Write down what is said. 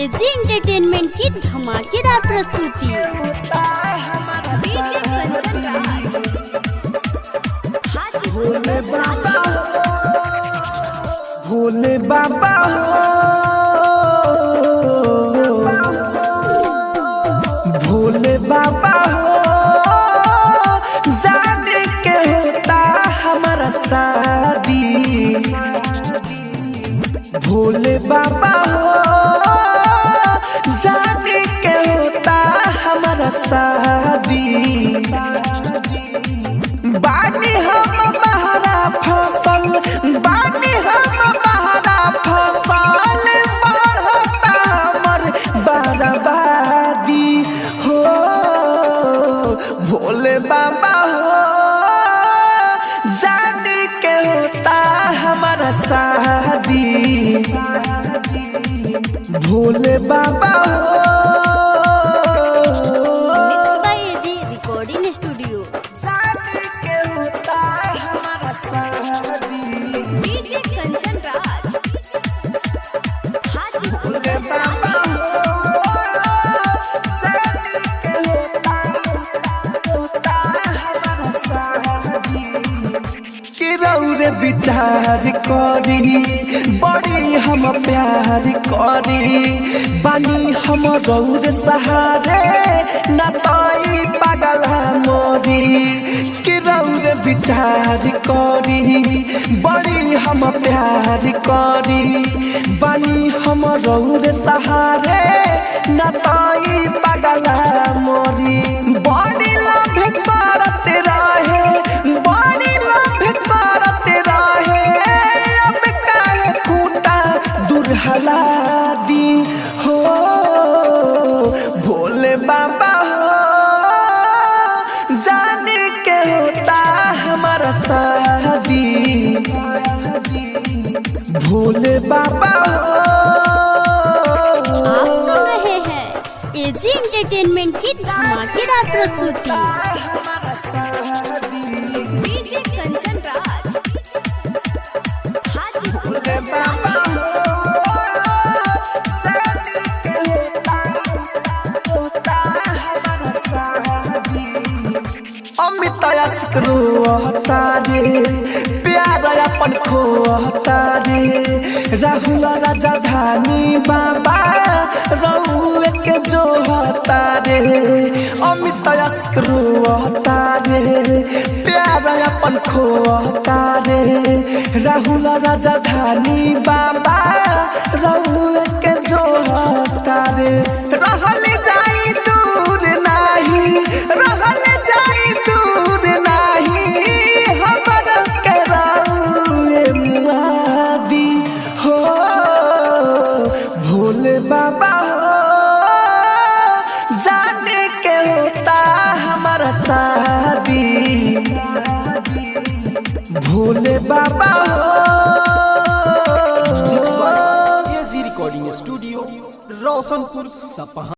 AG entertainment की धमाकेदार प्रस्तुति। डीजे कंचन राज, हाजीपुर भोले बाबा हो, भोले बाबा हो, जाने के होता हमारा शादी। भोले बाबा हो, जाने के होता हमारा शादी। बानी हम बहरा फसल, बानी हम बहरा फसल, बढ़ता हमर बर्बादी हो। भोले बाबा हो, जाने के होता हमारा शादी। भोले बाबा हो, mix by AG recording studio. DJ Kanchan Raj, Hajipur रौरे विचार करी, बड़ी हम प्यार करी, बानी हम रौरे सहारे, न तई पागला मोरी। कि रौरे विचार करी, बड़ी हम प्यार करी, बानी हम रौरे सहारे, न तई पागला मोरी। बड़ी लभ करते रहे, बड़ी लभ करते रहे, अब काहे खूंटा दुर्हला दी हो। भोले बाबा हो, जाने के होता हमारा शादी। भोले बाबा हो। आप सुन रहे हैं एजी एंटरटेनमेंट की धमाकेदार प्रस्तुति। डीजे कंचन राज, हाजीपुर अमित आशिक रोता रे, प्यार अपन खोता रे, राहुल राजधानी बाबा रउए के जोहता रे। अमित आशिक रोता रे, प्यार अपन खोता रे, राहुल राजधानी बाबा रउए के जोहता रे। रहल जाई दूर नाही, रहल जाई दूर नाही, हमर के रउए मुआदी हो। भोले बाबा हो, जाने के होता हमारा शादी। भोले बाबा हो। एजी रिकॉर्डिंग स्टूडियो, रोशनपुर सपहा।